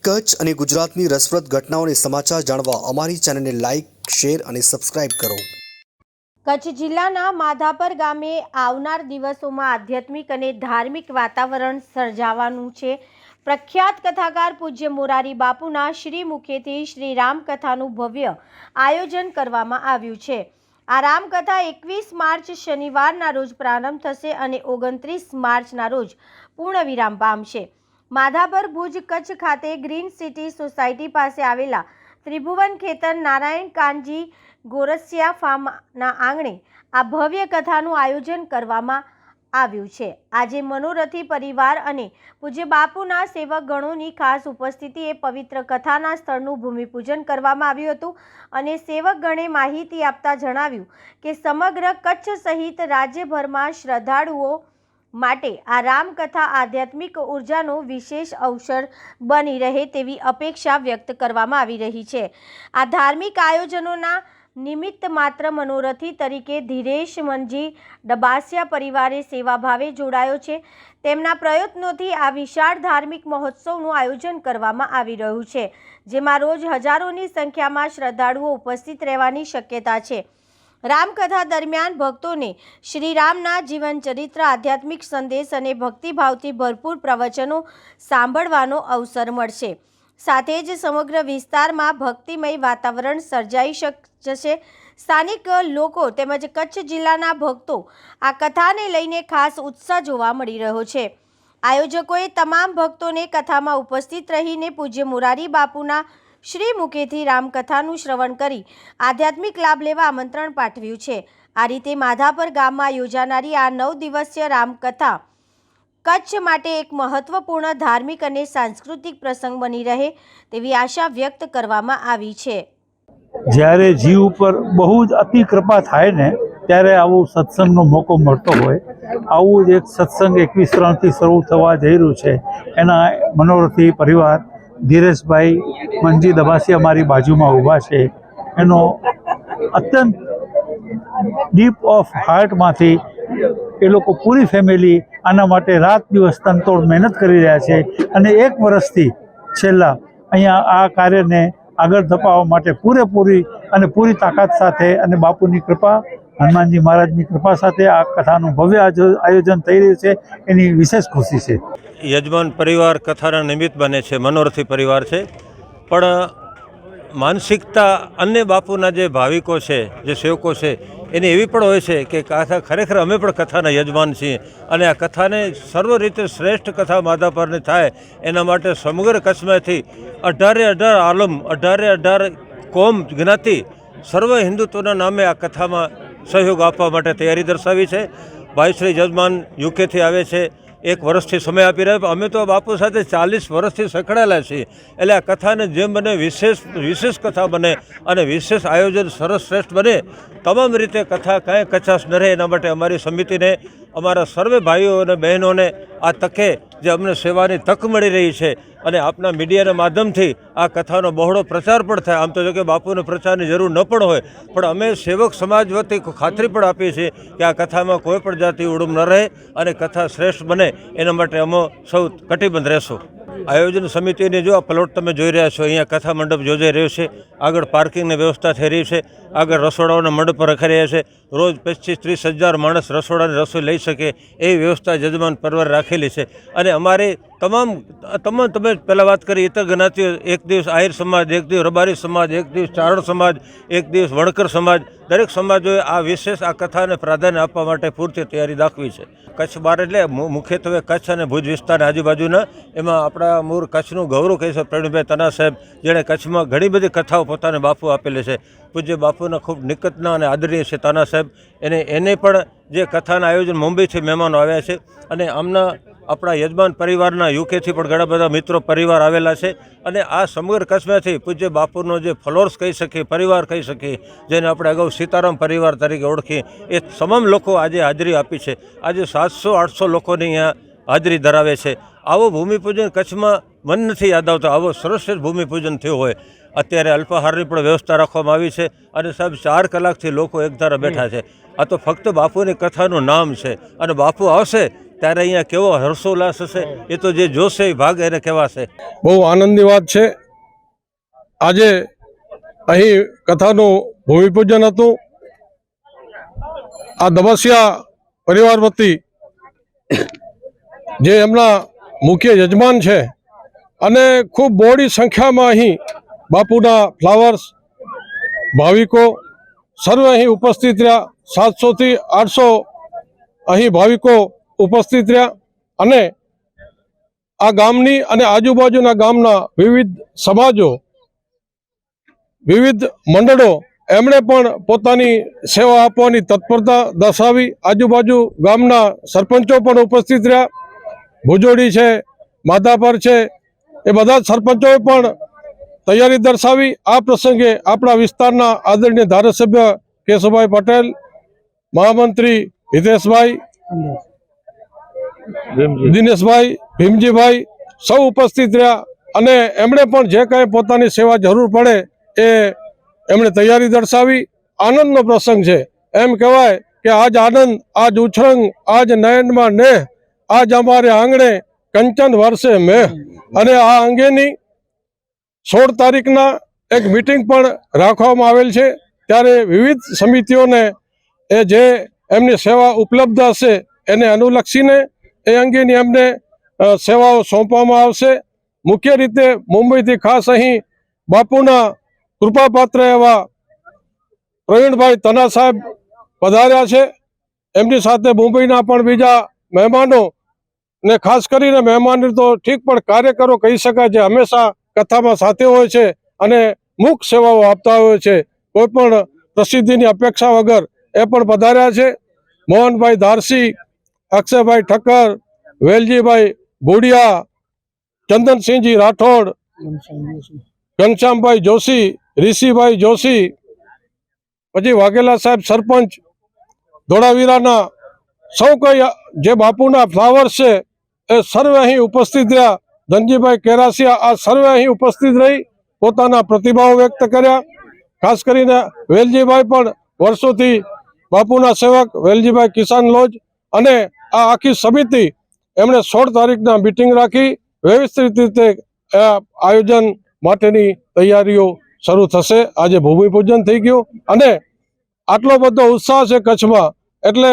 કચ્છ અને ગુજરાતની રસપ્રદ ઘટનાઓને સમાચાર જાણવા અમારી ચેનલને લાઇક, શેર અને સબસ્ક્રાઇબ કરો। કચ્છ જિલ્લાના માધાપર ગામે આવનાર દિવસોમાં આધ્યાત્મિક અને ધાર્મિક વાતાવરણ સર્જાવાનું છે। પ્રખ્યાત કથાકાર પૂજ્ય મોરારી બાપુના શ્રી મુખેથી શ્રી રામકથાનું ભવ્ય આયોજન કરવામાં આવ્યું છે। આ રામકથા 21 માર્ચ શનિવારના રોજ પ્રારંભ થશે અને 29 માર્ચના રોજ પૂર્ણ વિરામ પામશે। માધાપર ભુજ કચ્છ ખાતે ગ્રીન સિટી સોસાયટી પાસે આવેલા ત્રિભુવન ખેતર નારાયણ કાનજી ગોરસિયા ફાર્મના આંગણે આ ભવ્ય કથાનું આયોજન કરવામાં આવ્યું છે। આજે મનોરથી પરિવાર અને પૂજ્ય બાપુના સેવક ગણોની ખાસ ઉપસ્થિતિએ પવિત્ર કથાના સ્થળનું ભૂમિપૂજન કરવામાં આવ્યું હતું અને સેવક ગણે માહિતી આપતા જણાવ્યું કે સમગ્ર કચ્છ સહિત રાજ્યભરમાં શ્રદ્ધાળુઓ માટે આ રામકથા આધ્યાત્મિક ઉર્જાનો વિશેષ અવસર બની રહે તેવી અપેક્ષા વ્યક્ત કરવામાં આવી રહી છે। આ ધાર્મિક આયોજનોના નિમિત્ત માત્ર મનોરથી તરીકે ધીરેશ મનજી ડબાસિયા પરિવારે સેવાભાવે જોડાયો છે। તેમના પ્રયત્નોથી આ વિશાળ ધાર્મિક મહોત્સવનું આયોજન કરવામાં આવી રહ્યું છે, જેમાં રોજ હજારોની સંખ્યામાં શ્રદ્ધાળુઓ ઉપસ્થિત રહેવાની શક્યતા છે। રામકથા દરમિયાન ભક્તોને શ્રી રામના જીવન ચરિત્ર, આધ્યાત્મિક સંદેશ અને ભક્તિભાવથી ભરપૂર પ્રવચનો સાંભળવાનો અવસર મળશે। સાથે જ સમગ્ર વિસ્તારમાં ભક્તિમય વાતાવરણ સર્જાઈ જશે। સ્થાનિક લોકો તેમજ કચ્છ જિલ્લાના ભક્તો આ કથાને લઈને ખાસ ઉત્સાહ જોવા મળી રહ્યો છે। આયોજકોએ તમામ ભક્તોને કથામાં ઉપસ્થિત રહીને પૂજ્ય મોરારી બાપુના શ્રી મુખેથી રામકથાનું શ્રવણ કરી આધ્યાત્મિક લાભ લેવા આમંત્રણ પાઠવ્યું છે। આ રીતે માધાપર ગામમાં યોજાનારી આ 9 દિવસીય રામકથા કચ્છ માટે એક મહત્વપૂર્ણ ધાર્મિક અને સાંસ્કૃતિક પ્રસંગ બની રહે તેવી આશા વ્યક્ત કરવામાં આવી છે। જ્યારે જીવ ઉપર બહુ જ અતિ કૃપા થાય ને ત્યારે આવો સત્સંગનો મોકો મળતો હોય, આવું જ એક સત્સંગ 21-3થી શરૂ થવા જઈ રહ્યું છે। એના મનોરથી પરિવાર ધીરેશભાઈ મનજી દબાસિયા મારી બાજુમાં ઊભા છે। એનો અત્યંત ડીપ ઓફ હાર્ટમાંથી એ લોકો પૂરી ફેમિલી આના માટે રાત દિવસ તનતોડ મહેનત કરી રહ્યા છે અને 1 વર્ષથી છેલ્લા અહીંયા આ કાર્યને આગળ ધપાવવા માટે પૂરેપૂરી અને પૂરી તાકાત સાથે અને બાપુની કૃપા, હનુમાનજી મહારાજની કૃપા સાથે આ કથાનું ભવ્ય આયોજન થઈ રહ્યું છે, એની વિશેષ ખુશી છે। યજમાન પરિવાર કથાના નિમિત્ત બને છે, મનોરથી પરિવાર છે, પણ માનસિકતા અન્ય બાપુના જે ભાવિકો છે, જે સેવકો છે, એની એવી પણ હોય છે કે કથા ખરેખર અમે પણ કથાના યજમાન છીએ અને આ કથાને સર્વ રીતે શ્રેષ્ઠ કથા માધાપરની થાય એના માટે સમગ્ર કચ્છમાંથી 18 આલમ, 18 કોમ જ્ઞાતિ સર્વ હિન્દુત્વના નામે આ કથામાં સહયોગ આપવા માટે તૈયારી દર્શાવી છે। ભાઈ શ્રી યજમાન યુકેથી આવે છે, 1 વર્ષથી સમય આપી રહ્યા। અમે તો બાપુ સાથે 40 વર્ષથી સંકળાયેલા છીએ, એટલે આ કથાને જેમ બને વિશેષ કથા બને અને વિશેષ આયોજન સરસ શ્રેષ્ઠ બને, તમામ રીતે કથા કાંઈ કચાશ ન રહે એના માટે અમારી સમિતિને, અમારા સર્વે ભાઈઓ અને બહેનોને આ તકે જે અમને સેવાની તક મળી રહી છે અને આપના મીડિયાના માધ્યમથી આ કથાનો બહોળો પ્રચાર પણ થાય। આમ તો જો કે બાપુને પ્રચારની જરૂર ન પણ હોય, પણ અમે સેવક સમાજ વતી ખાતરી પણ આપીએ છીએ કે આ કથામાં કોઈ પણ જાતિ ઉડુમ ન રહે અને કથા શ્રેષ્ઠ બને એના માટે અમે સૌ કટિબદ્ધ રહેશું। આયોજન સમિતિની જો આ પ્લોટ તમે જોઈ રહ્યા છો, અહીંયા કથા મંડપ યોજાઈ રહ્યો છે, આગળ પાર્કિંગની વ્યવસ્થા થઈ રહી છે, આગળ રસોડાઓના મંડપ રખાઈ રહ્યા છે। રોજ 25-30 હજાર માણસ રસોડાની રસોઈ લઈ શકે એવી વ્યવસ્થા યજમાન પરિવારે રાખેલી છે અને અમારી તમામ તમે પહેલાં વાત કરી ઇતર જ્ઞાતિઓ, 1 દિવસ આહિર સમાજ, 1 દિવસ રબારી સમાજ, 1 દિવસ ચારણ સમાજ, 1 દિવસ વણકર સમાજ, દરેક સમાજોએ આ વિશેષ આ કથાને પ્રાધાન્ય આપવા માટે પૂરતી તૈયારી દાખવી છે। કચ્છ બહાર એટલે મુખ્યત્વે કચ્છ અને ભુજ વિસ્તારની આજુબાજુના એમાં આપણા મૂળ કચ્છનું ગૌરવ કહી છે પ્રવીણભાઈ તના સાહેબ, જેણે કચ્છમાં ઘણી બધી કથાઓ પોતાને બાપુ આપેલી છે। પૂજ્ય બાપુના ખૂબ નિકટના અને આદરણીય છે તાના સાહેબ, એને પણ જે કથાના આયોજન મુંબઈથી મહેમાનો આવ્યા છે અને આમના આપણા યજમાન પરિવારના યુકેથી પણ ઘણા બધા મિત્રો પરિવાર આવેલા છે અને આ સમગ્ર કચ્છમાંથી પૂજ્ય બાપુનો જે ફોલોઅર્સ કહી શકીએ, પરિવાર કહી શકીએ, જેને આપણે અગાઉ સીતારામ પરિવાર તરીકે ઓળખીએ, એ તમામ લોકો આજે હાજરી આપી છે। આજે 700-800 લોકોની અહીંયા હાજરી ધરાવે છે। આવો ભૂમિપૂજન કચ્છમાં મન નથી યાદ આવતો, આવો સરસ ભૂમિપૂજન થયું હોય। અત્યારે અલ્પાહારની પણ વ્યવસ્થા રાખવામાં આવી છે અને સાહેબ 4 કલાકથી લોકો એકધારા બેઠા છે। આ તો ફક્ત બાપુની કથાનું નામ છે અને બાપુ આવશે ત્યારે અહીંયા કેવો હર્ષોલ્લાસ હશે એ તો જે જોશે એ ભાગ એને કહેવાશે. બહુ આનંદની વાત છે. આજે અહીં કથાનું ભૂમિપૂજન હતું. આ દબસિયા પરિવાર વતી જે એમના મુખ્ય યજમાન છે અને ખૂબ બહોળી સંખ્યામાં અહીં બાપુના ફ્લાવર્સ ભાવિકો સર્વે અહીં ઉપસ્થિત રહ્યા. 700 થી 800 અહીં ભાવિકો ઉપસ્થિત રહ્યા અને આ ગામની અને આજુબાજુના ગામના વિવિધ સમાજો, વિવિધ મંડળો એમણે પણ પોતાની સેવા આપવાની તત્પરતા દર્શાવી. આજુબાજુ ગામના સરપંચો પણ ઉપસ્થિત રહ્યા. ભુજોડી છે, માધાપર છે, એ બધા જ સરપંચોએ પણ તૈયારી દર્શાવી. આ પ્રસંગે આપણા વિસ્તારના આદરણીય ધારાસભ્ય કેશુભાઈ પટેલ, મહામંત્રી હિતેશભાઈ, દિનેશભાઈ, ભીમજીભાઈ સૌ ઉપસ્થિત રહ્યા અને એમણે પણ જે કાંઈ પોતાની સેવા જરૂર પડે એ એમણે તૈયારી દર્શાવી. આનંદનો પ્રસંગ છે. એમ કહેવાય કે આજ આનંદ, આજ ઉછળંગ, આજ નયનમાં નેહ, આજ અમારે આંગણે કંચન વર્ષે મેહ. અને આ અંગેની 16 તારીખના એક મિટિંગ પણ રાખવામાં આવેલ છે. ત્યારે વિવિધ સમિતિઓને એ જે એમની સેવા ઉપલબ્ધ હશે એને અનુલક્ષીને એ અંગેની એમને સેવાઓ સોંપવામાં આવશે. મુખ્ય રીતે મુંબઈથી ખાસ અહીં બાપુના કૃપાપાત્ર એવા પ્રવીણભાઈ તના સાહેબ પધાર્યા છે. એમની સાથે મુંબઈના પણ બીજા મહેમાનો ને ખાસ કરીને મહેમાનો તો ઠીક પણ કાર્યકરો કહી શકાય જે હંમેશા કથામાં સાથે હોય છે અને મુખ્ય સેવાઓ આપતા હોય છે. કોઈ પણ પ્રસિદ્ધિની અપેક્ષા વગર એ પણ પધાર્યા છે. મોહનભાઈ ધારસી, અક્ષયભાઈ ઠક્કર, વેલજીભાઈ ભુડિયા, ચંદનસિંહજી રાઠોડ, ઘનશ્યામભાઈ જોશી, ઋષિભાઈ જોશી, પછી વાઘેલા સાહેબ સરપંચ ધોળાવીરાના સૌ કોઈ જે બાપુના ફ્લાવર્સ છે એ સર્વે અહીં ઉપસ્થિત રહ્યા. ધનજીભાઈ કેરાસિયા આ સર્વે અહીં ઉપસ્થિત રહી પોતાના પ્રતિભાવો વ્યક્ત કર્યા. ખાસ કરીને વેલજીભાઈ પણ વર્ષોથી બાપુના સેવક, વેલજીભાઈ કિસાન લોજ અને આ આખી સમિતિ એમણે 16 તારીખના મિટિંગ રાખી વ્યવસ્થિત રીતે આયોજન માટેની તૈયારીઓ શરૂ થશે. આજે ભૂમિપૂજન થઈ ગયું અને આટલો બધો ઉત્સાહ છે કચ્છમાં એટલે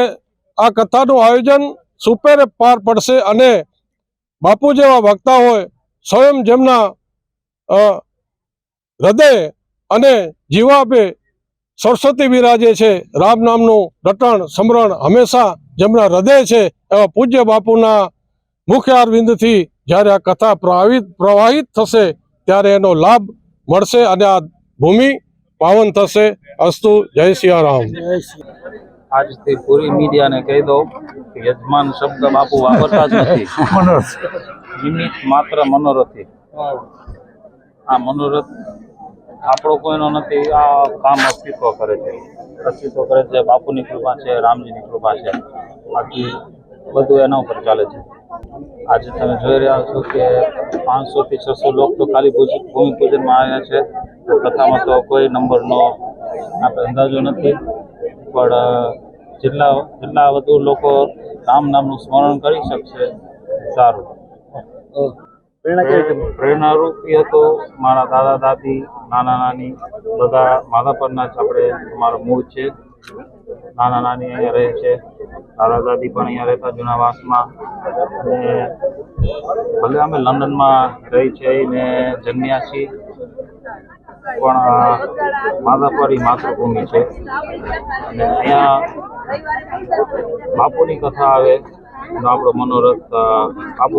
આ કથાનું આયોજન સુપેરે પાર પડશે અને બાપુ જેવા વક્તા હોય સ્વયં જેમના હૃદય અને જીવાપે સરસ્વતી બિરાજે છે, રામ નામનું રટણ સમરણ હંમેશા જેમના હૃદય છે એવા પૂજ્ય બાપુના મુખ્ય અરવિંદથી જ્યારે આ કથા પ્રવાહિત થશે ત્યારે એનો લાભ મળશે અને આ ભૂમિ પાવન થશે. અસ્તુ. જય સિયારામ. આજથી પૂરી મીડિયાને કહી દો કે યજમાન શબ્દ બાપુ વાપરતા જ નથી. નિમિત્ત માત્ર મનોરથી. આ મનોરથ આપણો કોઈનો નથી. આ કામ અસ્તિત્વ કરે છે. બાપુની કૃપા છે, રામજીની કૃપા છે. બાકી બધું એના ઉપર ચાલે છે. આજે તમે જોઈ રહ્યા છો કે 500 થી 600 લોકો તો ખાલી ભૂમિપૂજનમાં આવ્યા છે. તો કથામાં તો કોઈ નંબરનો આપણે અંદાજો નથી, પણ જેટલા વધુ લોકો રામ નામનું સ્મરણ કરી શકશે સારું. પ્રેરણારૂપી હતો મારા દાદા દાદી, નાના નાની બધા માધાપરના જ આપણે અમારું મૂળ છે. નાના નાની અહીંયા રહે છે, દાદા દાદી પણ અહીંયા રહેતા જૂનાવાસમાં. અને ભલે અમે લંડનમાં રહી છે ને જન્મ્યા છીએ પણ માધાપર માતૃભૂમિ છે અને અહીંયા બાપુની કથા આવે તો આપણો મનોરથ બાપુ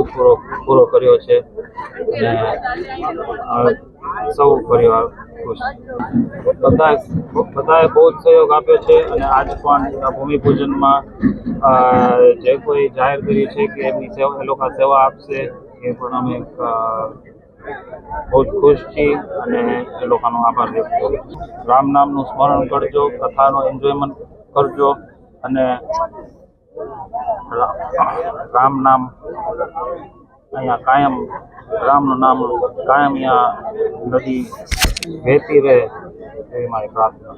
પૂરો કર્યો છે અને સૌ પરિવાર ખુશ. બધાએ બહુ જ સહયોગ આપ્યો છે અને આજ પણ ભૂમિપૂજનમાં જે કોઈ જાહેર કર્યું છે કે એમની સેવા એ લોકો સેવા આપશે એ પણ અમે બહુ જ ખુશ છીએ અને એ લોકોનો આભાર વ્યક્ત કરું. રામ નામનું સ્મરણ કરજો, કથાનો એન્જોયમેન્ટ કરજો અને રામ નામ અહીંયા કાયમ, રામનું નામ કાયમ અહીંયા નદી વહેતી રહે એવી મારી પ્રાર્થના.